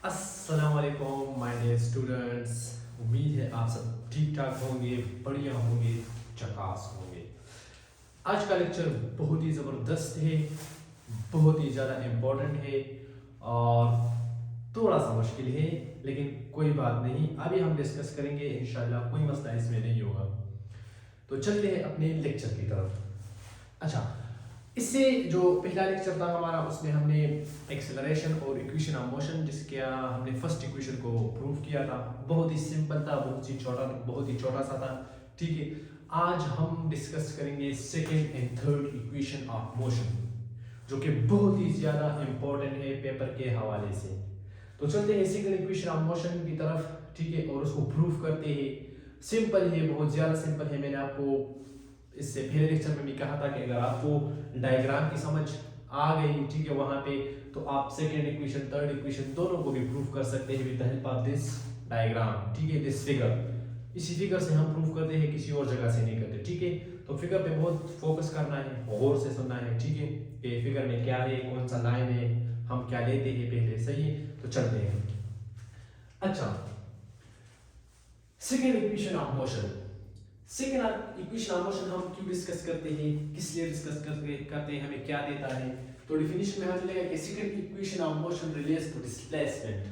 अस्सलाम वालेकुम my dear students. उम्मीद है आप सब ठीक ठाक होंगे, बढ़िया होंगे, झकास होंगे। आज का लेक्चर बहुत ही ज़बरदस्त है, बहुत ही ज़्यादा इम्पोर्टेंट है और थोड़ा सा मुश्किल है, लेकिन कोई बात नहीं, अभी हम डिस्कस करेंगे इंशाल्लाह, कोई मसला इसमें नहीं होगा। तो चलते हैं अपने लेक्चर की तरफ। अच्छा, इससे जो पहला लेक्चर था हमारा, उसमें हमने एक्सेलरेशन और इक्वेशन ऑफ मोशन, जिसके हमने फर्स्ट इक्वेशन को प्रूव किया था। बहुत ही सिंपल था, बहुत ही छोटा सा था। ठीक है, आज हम डिस्कस करेंगे second and third equation of motion, जो कि बहुत ही ज़्यादा इम्पोर्टेंट है पेपर के हवाले से। तो चलते हैं सेकंड इक्वेशन ऑफ मोशन की तरफ, ठीक है, और उसको प्रूव करते हैं। सिंपल है, बहुत ज़्यादा सिंपल है। मैंने आपको इससे पहले लेक्चर में भी कहा था कि अगर आपको डायग्राम की समझ आ गई, ठीक है, वहां पे, तो आप सेकेंड इक्वेशन थर्ड इक्वेशन दोनों को भी प्रूव कर सकते हैं with the help of this diagram. ठीक है, दिस फिगर, इसी फिगर से हम प्रूव करते हैं, किसी और जगह से नहीं करते। ठीक है, तो फिगर पे बहुत फोकस करना है, गौर से सुनना है। ठीक है, कि फिगर में क्या है, कौन सा लाइन है, हम क्या लेते हैं पहले। सही है, तो चलते हैं। अच्छा, second equation of motion, second equation of motion हम क्यों डिस्कस करते हैं, किस लिए डिस्कस करते हैं, हमें क्या देता है। तो डिफिनेशन में हमें मिलेगा कि second equation of motion relates to displacement.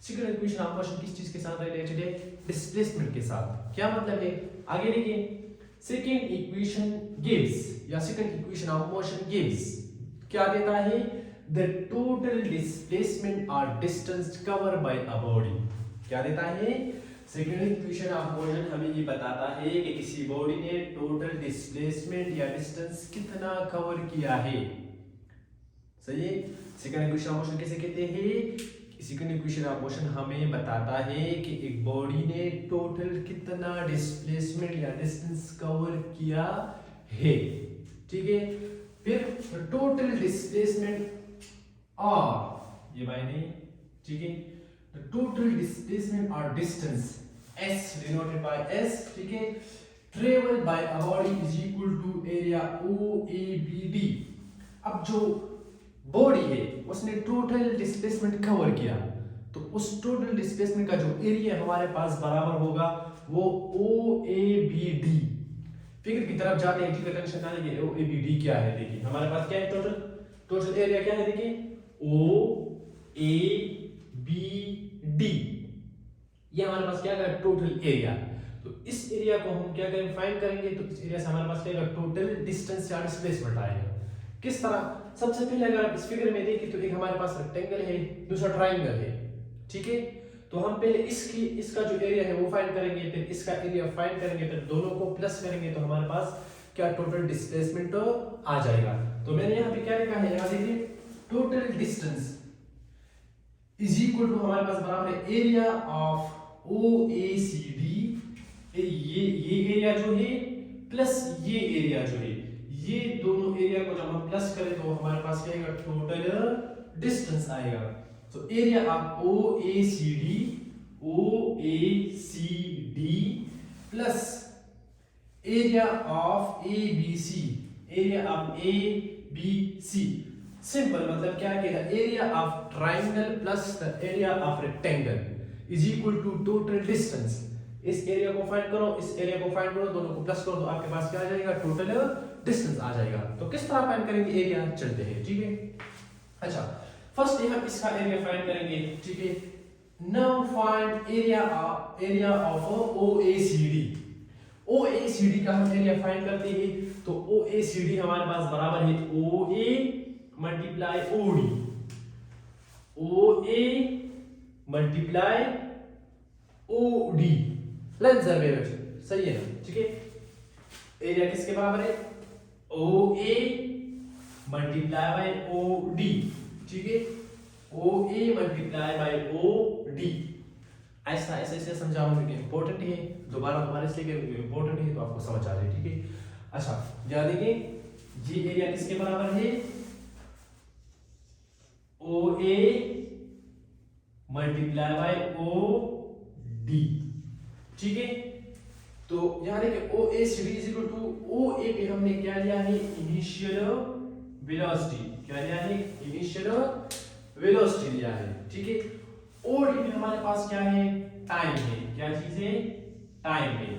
Second equation of motion किस चीज के साथ रिलेटेड है? डिस्प्लेसमेंट के साथ। क्या मतलब है, आगे देखिए, सेकेंड इक्वेशन गिव्स, या second equation of motion gives क्या देता है? द टोटल डिस्प्लेसमेंट और distance cover by a body. क्या देता है? सेकेंड इक्वेशन ऑफ मोशन हमें ये बताता है कि किसी बॉडी ने टोटल डिस्प्लेसमेंट या डिस्टेंस कितना कवर किया है। सही है, सेकेंड इक्वेशन ऑफ मोशन किसे कहते हैं? सेकेंड इक्वेशन ऑफ मोशन हमें बताता है कि एक बॉडी ने टोटल कितना डिस्प्लेसमेंट या डिस्टेंस कवर किया है। ठीक है, फिर टोटल डिस्प्लेसमेंट और ये मायने, ठीक है, the total displacement or distance s denoted by s, ठीक है, travel by a body is equal to area OABD। अब जो बॉडी है उसने टोटल डिस्प्लेसमेंट कवर किया, तो उस टोटल डिस्प्लेसमेंट का जो एरिया हमारे पास बराबर होगा वो OABD। फिगर की तरफ जाते हैं, ठीक है, टेंशन ना लीजिए। OABD क्या है, देखिए हमारे पास क्या है, टोटल एरिया क्या है, देखिए OABD, ये हमारे पास क्या है, टोटल एरिया। तो इस एरिया को हम क्या करेंगे, फाइंड करेंगे। तो इस एरिया से हमारे पास क्या है, टोटल डिस्टेंस या डिस्प्लेसमेंट आएगा। किस तरह? सबसे पहले अगर आप इस फिगर में देखें तो एक हमारे पास रेक्टेंगल है, दूसरा ट्राइंगल है। ठीक है, तो हम पहले इसका जो एरिया है वो फाइंड करेंगे, फिर इसका एरिया फाइंड करेंगे, फिर दोनों को प्लस करेंगे, तो हमारे पास क्या टोटल डिस्प्लेसमेंट आ जाएगा। तो मैंने यहाँ पे क्या लिखा है, यहाँ देखिए, total distance is equal to, हमारे पास बराबर है एरिया ऑफ OACD, ये एरिया जो है प्लस ये एरिया जो है, ये दोनों एरिया को जब हम प्लस करें तो हमारे पास क्या आएगा, टोटल डिस्टेंस आएगा। तो area of OACD plus area of ABC। Simple मतलब क्या कहेगा, area of triangle plus the area of rectangle is equal to total distance. इस एरिया को फाइंड करो, इस एरिया को फाइंड करो, दोनों को प्लस करो, तो आपके पास क्या आ जाएगा, टोटल डिस्टेंस आ जाएगा। तो किस तरह फाइंड करेंगे एरिया, चलते हैं। ठीक है, अच्छा, फर्स्ट हम इसका एरिया फाइंड करेंगे। ठीक है, now find area of OACD का हम एरिया फाइंड करते हैं। तो OACD हमारे पास बराबर है OA multiply OD, OA multiply OD, length सर्वे। सही है ना? ठीक है, एरिया किसके बराबर है, OA मल्टीप्लाई बाय OD। ठीक है, OA मल्टीप्लाई बाय OD। ऐसा ऐसे ऐसे समझाऊंगा कि इंपॉर्टेंट है, दोबारा हमारे इसलिए इंपॉर्टेंट है तो आपको समझ आ जाए। ठीक है, अच्छा, ध्यान देखिए, ये एरिया किसके बराबर है, OA मल्टीप्लाई बाय OD। ठीक है, तो यहां देखिए OACD is equal to, OA पे हमने क्या लिया है, इनिशियल वेलोसिटी। क्या लिया है, इनिशियल वेलोसिटी लिया है। ठीक है, ओडी में हमारे पास क्या है, टाइम है। क्या चीज है, टाइम है।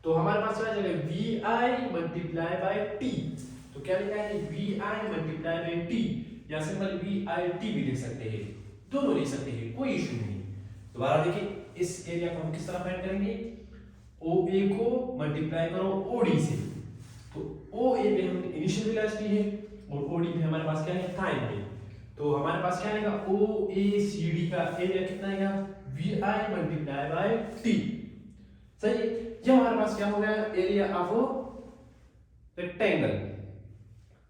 तो हमारे पास क्या जाएगा, V I multiply by T. तो क्या लिखा है, V I multiply by T, या सिंपल वी आई टी भी लिख सकते हैं, दोनों लिख सकते हैं, कोई इशू नहीं। दोबारा देखिए, इस एरिया को हम किस तरह फाइंड करेंगे, ओ ए को मल्टीप्लाई करो ओ डी से। तो ओ ए पे हमने इनिशियल वेलोसिटी है और ओ डी पे हमारे पास क्या है, टाइम है। तो हमारे पास क्या आएगा, ओ ए सी डी का एरिया कितना आएगा, V I multiply by T. सही है, ये हमारे पास क्या हो गया, एरिया ऑफ रेक्टेंगल।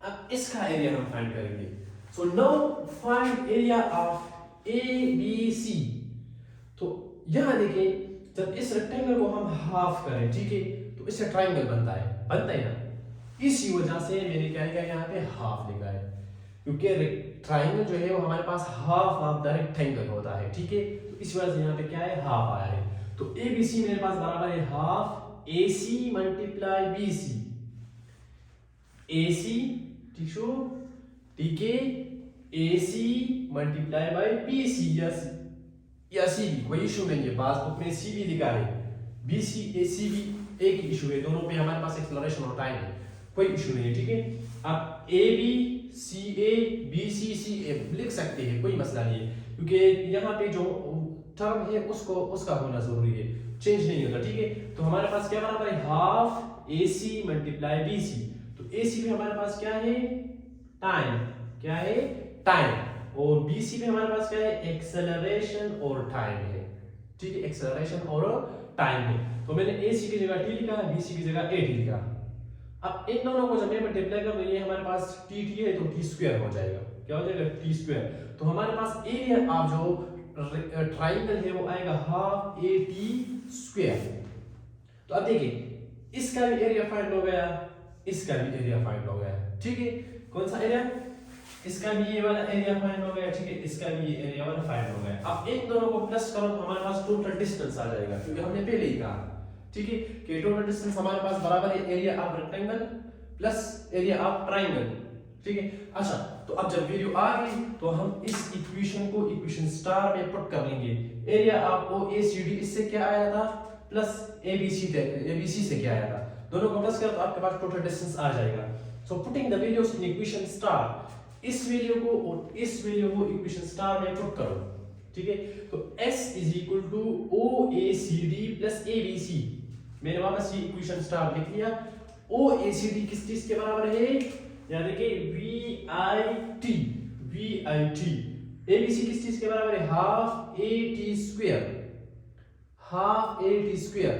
अब इसका एरिया हम फाइंड करेंगे। So now find area of A B C. तो यहां देखिए, जब इस रेक्टेंगल को हम हाफ करें, ठीक है, तो इससे ट्रायंगल बनता है ना। इसी वजह से मैंने क्या किया, यहाँ पे हाफ लिखा है, क्योंकि ट्रायंगल जो है वो हमारे पास हाफ ऑफ द रेक्टेंगल होता है, ठीक है। तो इस वजह से यहाँ पे क्या है, हाफ आया है। तो ए बी सी मेरे पास बराबर है हाफ ए सी मल्टीप्लाई बी सी। ए सी, ठीक है, ए C multiply by B C, या सी बी, कोई इशू नहीं है। पासबुक में सी बी लिखा है, बी सी ए सी बी एक इशू है, दोनों पे हमारे पास एक्सेलरेशन और टाइम है, कोई इशू नहीं है, ठीक है। आप ए बी सी ए बी सी सी ए लिख सकते हैं, कोई मसला नहीं है, क्योंकि यहाँ पे जो टर्म है उसका होना जरूरी है, चेंज नहीं होता, ठीक है। तो हमारे पास क्या बराबर है, हाफ ए सी मल्टीप्लाई बी सी। तो ए सी में हमारे पास क्या है, टाइम, क्या है, टाइम, और बीसी में हमारे पास क्या है, एक्सेलरेशन और टाइम है, ठीक है, एक्सेलरेशन और टाइम है। तो मैंने एसी की जगह टी लिखा, बीसी की जगह ए टी लिखा। अब इन दोनों को जब मैं मल्टीप्लाई करूं, ये हमारे पास टी टी है, तो टी स्क्वायर हो जाएगा। क्या हो जाएगा, टी स्क्वायर। तो हमारे पास एरिया ऑफ जो ट्रायंगल है वो आएगा हाफ ए टी स्क्वायर। तो अब देखिए, इसका भी एरिया फाइंड हो गया, इसका भी एरिया फाइंड हो गया, ठीक है। कौन सा एरिया, इसका भी ये वाला एरिया फाइंड हो गया, ठीक है, इसका भी ये एरिया वाला फाइंड हो गया। अब इन दोनों को प्लस करो तो हमारे पास टोटल डिस्टेंस आ जाएगा, क्योंकि हमने पहले ही कहा, ठीक है, कि टोटल डिस्टेंस हमारे पास बराबर है area of rectangle plus area of triangle, ठीक है। अच्छा, तो अब जब वैल्यू आ गई तो हम इस इक्वेशन को इक्वेशन स्टार में पुट कर लेंगे। Area of O A C D इससे क्या आया था, प्लस ए बी सी से क्या आया था, दोनों को प्लस करो तो आपके पास टोटल डिस्टेंस आ जाएगा। So putting the values in equation star, इस वैल्यू को और इस वैल्यू को इक्वेशन स्टार में पुट करो, ठीक है। तो S is equal to O A C D plus A B C. मैंने वापस ये इक्वेशन स्टार लिख लिया। ओ ए सी डी किस चीज के बराबर है, यानी कि V I T, V I T. A B C किस चीज के बराबर है, half A T square, half A T square.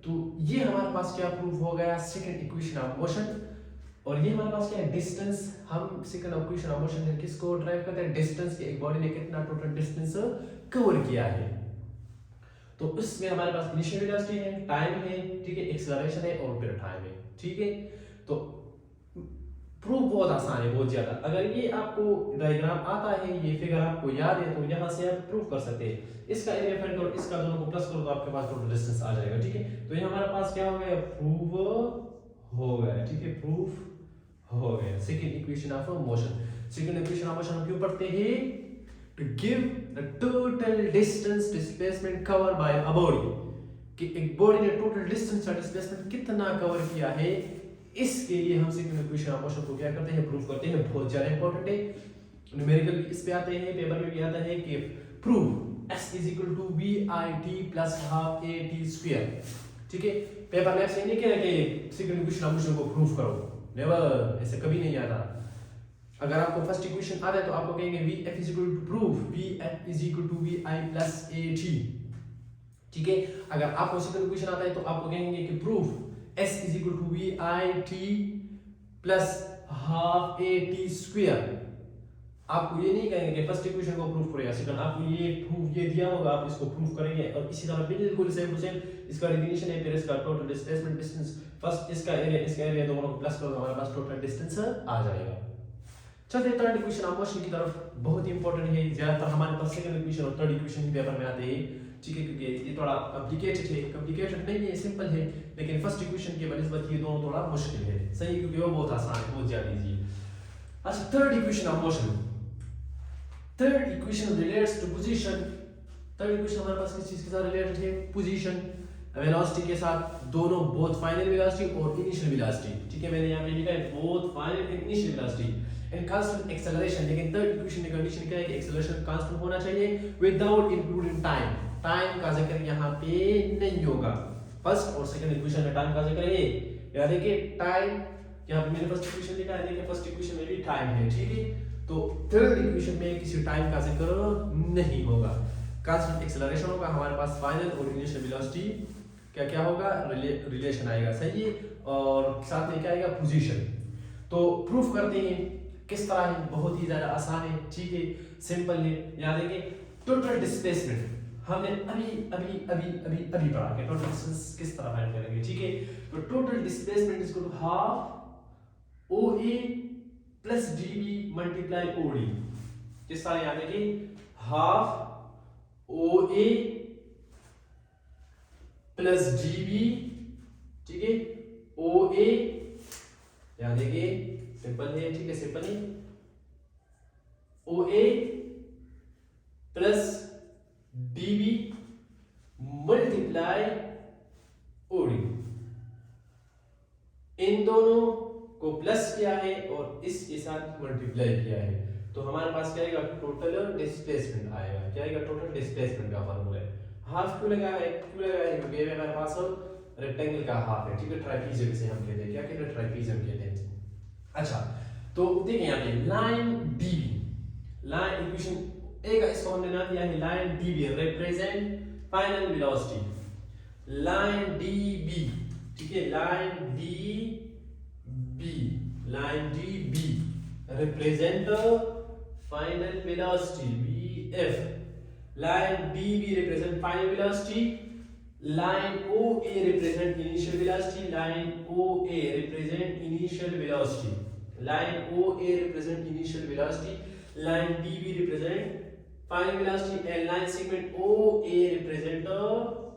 तो ये हमारे पास क्या प्रूफ हो गया, सेकंड इक्वेशन ऑफ मोशन। और ये हमारे पास क्या है, डिस्टेंस। हम सेकंड इक्वेशन ऑफ मोशन है किसको ड्राइव करते हैं, डिस्टेंस के, एक बॉडी ने कितना टोटल डिस्टेंस कवर किया है। तो उसमें हमारे पास इनिशियल वेलोसिटी है, टाइम है, ठीक है, एक्सेलरेशन है और फिर टाइम है, ठीक है। तो प्रूफ बहुत आसान है, बहुत ज्यादा। अगर ये आपको डायग्राम आता है, ये फिगर आपको याद है, तो यहाँ से आप प्रूफ कर सकते हैं। इसका एरिया फाइंड करो, इसका दोनों को प्लस करो तो आपके पास टोटल डिस्टेंस आ जाएगा, ठीक है। तो ये हमारे पास क्या हो गया, प्रूफ हो गया, ठीक है, प्रूफ हो गया। Second equation of motion. Second equation of motion हम क्यों पढ़ते हैं, to give the total distance displacement cover by a body, कि एक बॉडी ने टोटल डिस्टेंस या डिस्प्लेसमेंट कितना कवर किया है, इसके लिए हम सेकंड इक्वेशन ऑफ मोशन को क्या करते हैं, प्रूफ करते हैं। बहुत ज्यादा इंपॉर्टेंट है, न्यूमेरिकल इस पे आते हैं, पेपर में भी आता है कि proof S is equal to V I T plus half A T square, ठीक है। पेपर में ऐसे नहीं कह रहे कि सेकंड इक्वेशन ऑफ मोशन को प्रूफ करो, नेवर, ऐसे कभी नहीं आता। अगर आपको फर्स्ट इक्वेशन आता है तो आपको कहेंगे V F is equal to proof V F is equal to V I plus A T, ठीक है। अगर आपको सेकंड इक्वेशन आता है तो आपको कहेंगे कि proof S is equal to V I T plus half A T square. आपको ये नहीं कहेंगे कि फर्स्ट इक्वेशन को प्रूफ करो या सेकंड, आपको ये प्रूफ ये दिया होगा, आप इसको प्रूफ करेंगे। और इसी तरह बिल्कुल सेम टू सेम इसका डेफिनेशन है, फिर इसका टोटल डिस्प्लेसमेंट डिस्टेंस, फर्स्ट इसका एरिया दोनों को प्लस करो तो हमारे पास टोटल डिस्टेंस आ जाएगा। चलते हैं थर्ड इक्वेशन ऑफ मोशन की तरफ, बहुत ही इंपॉर्टेंट है, ज्यादातर हमारे पास सेकंड इक्वेशन और थर्ड इक्वेशन ही पेपर में आते हैं, ठीक है, क्योंकि ये थोड़ा कॉम्प्लिकेटेड है, कॉम्प्लिकेटेड नहीं है, सिंपल है, लेकिन फर्स्ट इक्वेशन के बनिस्बत ये दोनों थोड़ा मुश्किल है, सही, क्योंकि वो बहुत आसान है, बहुत ज्यादा इजी है। अच्छा, third equation of motion. Third equation relates to position third equation हमारे पास किस चीज के साथ रिलेटेड है, पोजीशन वेलोसिटी के साथ, दोनों बोथ फाइनल वेलोसिटी और इनिशियल वेलोसिटी, ठीक है। मैंने यहाँ पे लिखा है both final and initial velocity and constant acceleration. लेकिन थर्ड इक्वेशन की कंडीशन क्या है कि एक्सेलरेशन कांस्टेंट होना चाहिए विदाउट इंक्लूडिंग टाइम। टाइम का जिक्र यहाँ पे नहीं होगा। फर्स्ट और सेकंड इक्वेशन में टाइम का जिक्र है, याद है कि टाइम यहाँ पे मैंने फर्स्ट इक्वेशन लिखा है, देखिए फर्स्ट इक्वेशन में भी टाइम है, ठीक है। तो थर्ड इक्वेशन में किसी टाइम का जिक्र नहीं होगा। कांस्टेंट एक्सेलरेशन होगा, हमारे पास फाइनल और इनिशियल वेलोसिटी क्या क्या होगा, रिलेशन आएगा, सही है। और साथ में क्या आएगा, पोजीशन। तो प्रूफ करते हैं किस तरह है, बहुत ही ज्यादा आसान है, ठीक है, सिंपल है। याद है कि टोटल डिस्प्लेसमेंट हमने अभी पढ़ा कि टोटल डिस्टेंस किस तरह फाइंड करेंगे, ठीक है। तो total displacement is equal to half OA plus DB multiply OD। किस तरह, याद है कि हाफ OA प्लस DB, ठीक है, OA, याद है कि सिंपल है, ठीक है, सिंपल है, OA plus DB multiply OD। इन दोनों को प्लस किया है और इसके साथ मल्टीप्लाई किया है, तो हमारे पास क्या आएगा, टोटल डिस्प्लेसमेंट आएगा। क्या आएगा, टोटल डिस्प्लेसमेंट का फार्मूला है। हाफ क्यों लगाया है, क्योंकि ये हमारे पास रेक्टेंगल का हाफ है, ठीक है, ट्राइपीजियम से हम कहते हैं, क्या कहते हैं, ट्राइपीजियम कहते हैं। अच्छा, तो देखिए यहाँ पे लाइन DB, लाइन इक्वेशन ए का इसको हमने नाम दिया है line DB represent final velocity. Line DB, ठीक है, line DB represent final velocity VF। Line DB represent final velocity, line OA represent initial velocity, line OA represent initial velocity, line OA represent initial velocity, line DB represent final velocity and line segment OA represent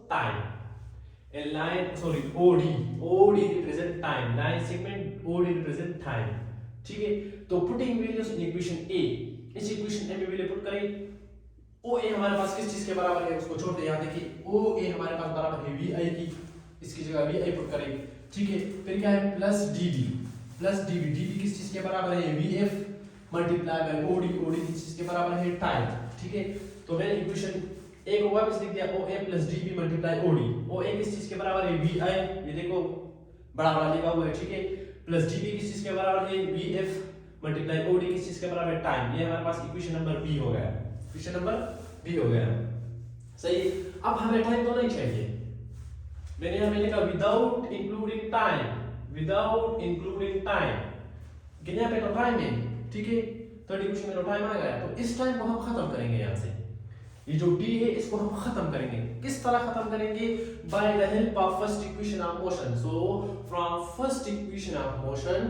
time and line OD represent time, line segment OD represent time, ठीक है। तो putting values in equation A, इस equation A में value put करें। OA हमारे पास किस चीज के बराबर है, उसको छोड़ दे, याद है कि OA हमारे पास बराबर है VI की, इसकी जगह VI पुट करें, ठीक है। फिर क्या है, प्लस DB किस चीज के बराबर है, VF मल्टीप्लाई बाय OD किस चीज के बराबर है, टाइम, ठीक है। तो मैंने इक्वेशन A को वापस लिख दिया, OA plus DB multiply OD। OA किस चीज के बराबर है, VI, ये देखो बड़ा बड़ा लिखा हुआ है, ठीक है। प्लस DB किस चीज के बराबर है, VF मल्टीप्लाई OD किस चीज के बराबर है, टाइम। ये हमारे पास इक्वेशन नंबर B हो गया, इक्वेशन नंबर B हो गया, सही। अब हमें टाइम तो नहीं चाहिए, मैंने यहाँ पे लिखा विदाउट इंक्लूडिंग टाइम, कि यहाँ पे तो टाइम है, ठीक है। थर्ड इक्वेशन में तो टाइम आ गया, तो इस टाइम को हम खत्म करेंगे यहाँ से। ये जो D है इसको हम खत्म करेंगे, किस तरह खत्म करेंगे, by the help of first equation of motion. So from first equation of motion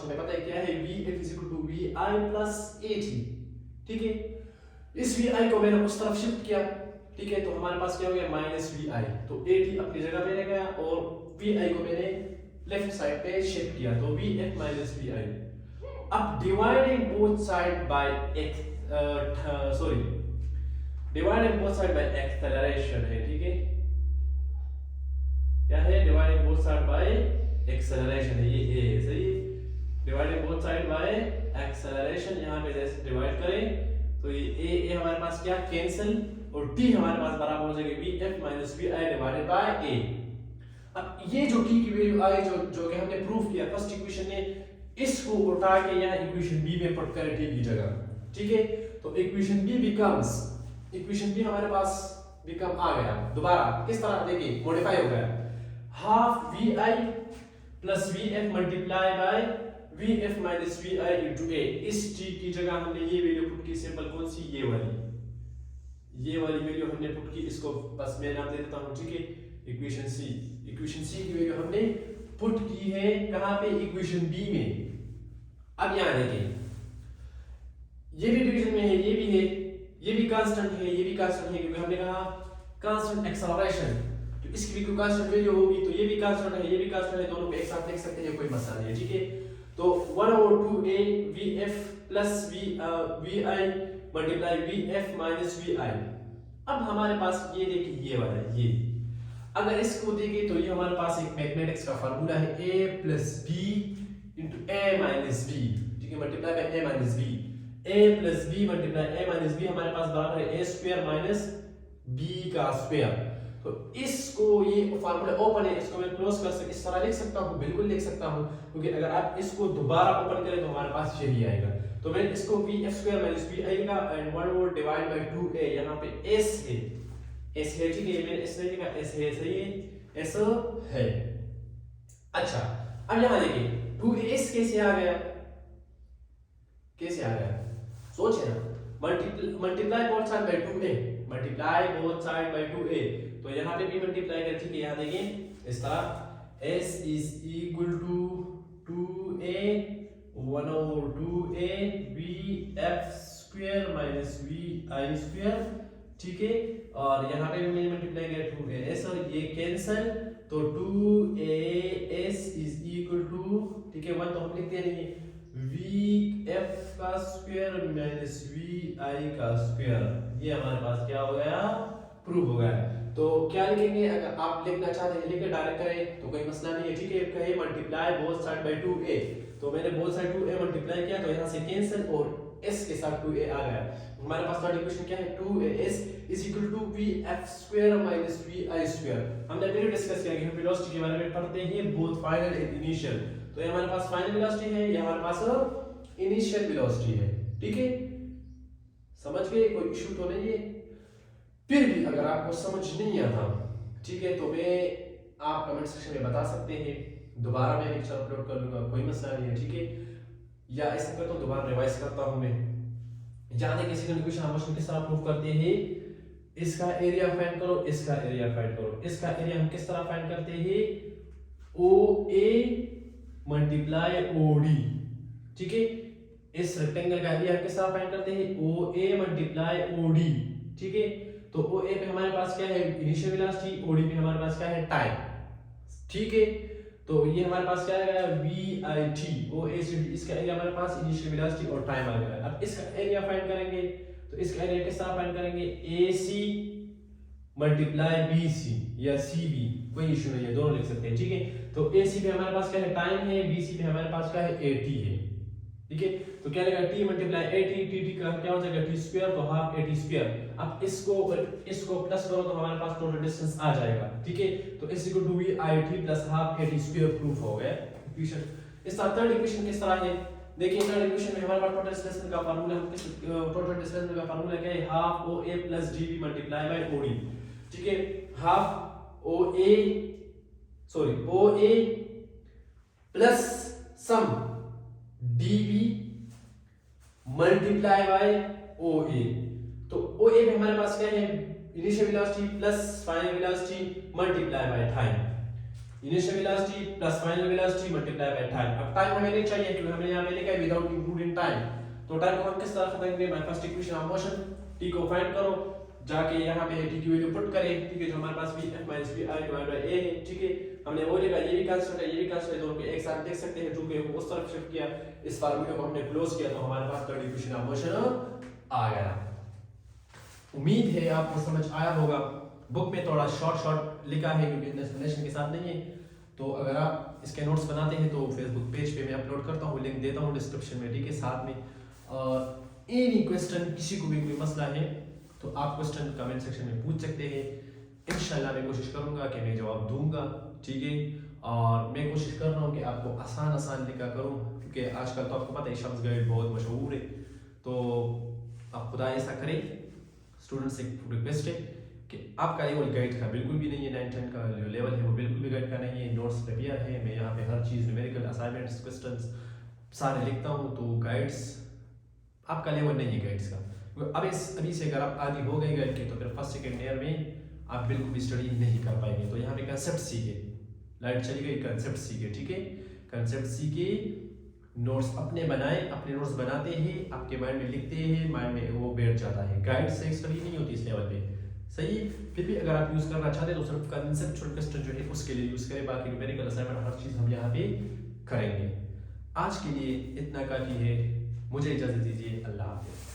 में पता है क्या है, VF is equal to VI plus AT, ठीक है। इस VI को मैंने उस तरफ शिफ्ट किया, ठीक है, तो हमारे पास क्या हो गया, माइनस VI, तो AT अपनी जगह पे रह गया और VI को मैंने लेफ्ट साइड पे शिफ्ट किया, तो VF माइनस VI। अब dividing both side by acceleration है, ठीक है, क्या है, dividing both side by acceleration है, ये है, सही। Dividing both side by acceleration, यहाँ पे जैसे डिवाइड करें तो ये A हमारे पास क्या कैंसिल और T हमारे पास बराबर हो जाएगा VF minus VI divided by A। अब ये जो T की वैल्यू आई जो कि हमने प्रूफ किया फर्स्ट इक्वेशन में, इसको उठा के यहाँ इक्वेशन B में पुट करें T की जगह, ठीक है। तो इक्वेशन B हमारे पास बिकम आ गया, दोबारा किस तरह देखिए मॉडिफाई हो गया, half VI plus VF multiply by VF minus VI into A। इस T की जगह हमने ये वैल्यू पुट की, सिंपल कौन सी, ये वाली वैल्यू हमने पुट की, इसको बस मैं नाम दे देता हूं, ठीक है, इक्वेशन C की वैल्यू हमने पुट की है कहां पे, इक्वेशन B में। अब यहां देखिए ये भी डिवीजन में है, ये भी है, ये भी कांस्टेंट है, ये भी कांस्टेंट है, क्योंकि हमने कहा कांस्टेंट एक्सेलरेशन, तो इसकी भी कोई कांस्टेंट वैल्यू होगी, तो ये भी कांस्टेंट है, ये भी कांस्टेंट है, दोनों को एक साथ लिख सकते हैं, कोई मसला नहीं है, ठीक है। तो 1/2a vf plus vi multiply vf minus vi। अब हमारे पास ये देखिए ये वाला ये, अगर इसको देखें तो ये हमारे पास एक मैथमेटिक्स का फार्मूला है a plus b into a minus b, ठीक है, multiply by a minus b। a plus b multiply a minus b हमारे पास बराबर है a स्क्वायर माइनस b का स्क्वायर। तो इसको ये फार्मूला ओपन है, इसको मैं क्लोज कर सकता, इस तरह लिख सकता हूँ, बिल्कुल लिख सकता हूँ, क्योंकि अगर आप इसको दोबारा ओपन करें तो हमारे पास यही आएगा। तो मैं इसको vf स्क्वायर माइनस b आएगा एंड 1 डिवाइड बाय 2a, यहाँ पे s है, s है, ठीक है, मैंने s नहीं लिखा, s है, सही है, s है। अच्छा अब यहाँ देखिए 2s कैसे आ गया, कैसे आ गया, सोचिए ना, multiply both side by 2a, multiply both side by 2a, तो यहाँ पे भी मल्टीप्लाई कर, ठीक है, यहाँ देखिए इस तरह s is equal to 2a 1/2a vf square minus vi square, ठीक है, और यहाँ पे भी मैंने मल्टीप्लाई किया 2as और ये कैंसिल, तो 2as इज इक्वल टू, ठीक है, 1 तो हम लिखते नहीं, vf का स्क्वायर माइनस vi का स्क्वायर, ये हमारे पास क्या हो गया, प्रूफ हो गया। तो क्या लिखेंगे, अगर आप लिखना चाहते हैं लिखे डायरेक्ट करें तो कोई मसला नहीं है, ठीक है, कहे multiply both side by 2a, तो मैंने बोथ साइड 2a मल्टीप्लाई किया तो यहाँ से कैंसिल और s के साथ 2a आ गया। हमारे पास थर्ड इक्वेशन क्या है, 2as is equal to vf square minus vi square. हमने पहले डिस्कस किया कि हम वेलोसिटी के बारे में पढ़ते हैं बोथ फाइनल एंड इनिशियल, तो ये हमारे पास फाइनल वेलोसिटी है, ये हमारे पास इनिशियल वेलोसिटी है, ठीक है, समझ गए, कोई इशू तो नहीं है। फिर भी अगर आपको समझ नहीं आता, ठीक है, तो मैं आप कमेंट सेक्शन में बता सकते हैं, दोबारा मैं लेक्चर अपलोड कर लूंगा, कोई मसला नहीं है, ठीक है, या ऐसा करता हूँ दोबारा रिवाइज करता हूँ मैं। जाने किसी कंडीशन हम मोशन किस तरह प्रूव करते हैं, इसका एरिया फाइंड करो, इसका एरिया फाइंड करो, इसका एरिया हम किस तरह फाइंड करते हैं, OA मल्टीप्लाई OD, ठीक है, इस रेक्टेंगल का एरिया हम किस तरह फाइंड करते हैं, OA मल्टीप्लाई OD, ठीक है, तो OA पे हमारे पास क्या है, इनिशियल वेलोसिटी, OD पे हमारे पास क्या है, टाइम, ठीक है, तो ये हमारे पास क्या आएगा, VIT, OA से इसका एरिया हमारे पास इनिशियल वेलोसिटी और टाइम आ गया। अब इसका एरिया फाइंड करेंगे, तो इसका एरिया किस तरह फाइंड करेंगे, AC मल्टीप्लाई BC या CB, कोई इशू नहीं है, दोनों लिख सकते हैं, ठीक है, तो AC पे हमारे पास क्या है, टाइम है, BC पे हमारे पास क्या है, AT है, ठीक है, तो क्या लगेगा, T मल्टीप्लाई AT, TT का क्या हो जाएगा, T स्क्वायर, तो हाफ AT स्क्वायर। अब इसको प्लस करो तो हमारे पास टोटल डिस्टेंस आ जाएगा, ठीक है, तो is equal to VIT plus half AT square proof हो गया इक्वेशन। इसका थर्ड इक्वेशन किस तरह है, देखिए थर्ड इक्वेशन में हमारे पास टोटल डिस्प्लेसमेंट का फार्मूला, टोटल डिस्प्लेसमेंट का फार्मूला क्या है, half OA plus DB multiply by OD, ठीक है, half OA plus some dB multiply by OA, तो OA में हमारे पास क्या है, initial velocity plus final velocity multiply by time, initial velocity plus final velocity multiply by time. अब time हमें नहीं चाहिए क्योंकि हमने यहाँ पे लिखा है विदाउट इंक्लूडिंग टाइम, तो टाइम को हम किस तरह खत्म करेंगे, by first equation of motion, t को फाइंड करो, जाके यहाँ पे t की वैल्यू पुट करें, ठीक है, जो हमारे पास vf minus vi divide by a है, ठीक है, हमने वो लिखा, ये भी कांस्टेंट है, ये भी कांस्टेंट है, दोनों को एक साथ देख सकते हैं, टू के उस तरफ शिफ्ट किया, इस फार्मूले को हमने क्लोज किया, तो हमारे पास थर्ड इक्वेशन ऑफ मोशन आ गया। उम्मीद है आपको समझ आया होगा, बुक में थोड़ा शॉर्ट लिखा है क्योंकि एक्सप्लेनेशन के साथ नहीं है, तो अगर आप इसके नोट्स बनाते हैं तो फेसबुक पेज पे मैं अपलोड करता हूँ, लिंक देता हूँ डिस्क्रिप्शन में, ठीक है, साथ में। और एनी क्वेश्चन, किसी को भी कोई मसला है तो आप क्वेश्चन कमेंट सेक्शन में पूछ सकते हैं, इंशाल्लाह मैं कोशिश करूंगा कि मैं जवाब दूंगा, ठीक है, और मैं कोशिश कर रहा हूँ कि आपको आसान लिखा करूँ, क्योंकि आजकल तो आपको पता है शम्स गाइड बहुत मशहूर है, तो आप खुदा ऐसा करें, स्टूडेंट से रिक्वेस्ट है कि आपका लेवल गाइड का बिल्कुल भी नहीं है, 9-10 का जो लेवल है वो बिल्कुल भी गाइड का नहीं है, नोट्स प्रिपेयर है, मैं यहाँ पे हर चीज़ न्यूमेरिकल असाइनमेंट्स क्वेश्चंस सारे लिखता हूँ, तो गाइड्स आपका लेवल नहीं है गाइड्स का। अभी से अगर आप आदि हो गए गाइड के तो फिर फर्स्ट सेकेंड ईयर में आप बिल्कुल भी स्टडी नहीं कर पाएंगे, तो यहाँ पे कंसेप्ट सीखे, लाइट चली गई, कंसेप्ट सीखे, ठीक है, कंसेप्ट सीखे, नोट्स अपने बनाए, अपने नोट्स बनाते हैं, आपके माइंड में लिखते हैं, माइंड में वो बैठ जाता है, गाइड से स्टडी नहीं होती इस लेवल पे, सही। फिर भी अगर आप यूज़ करना चाहते हैं तो सिर्फ कंसेप्चुअल क्वेश्चन जो है उसके लिए यूज़ करें, बाकी न्यूमेरिकल असाइनमेंट हर चीज़ हम यहाँ पे करेंगे। आज के लिए इतना काफ़ी है। मुझे इजाज़त दीजिए। अल्लाह हाफ़िज़।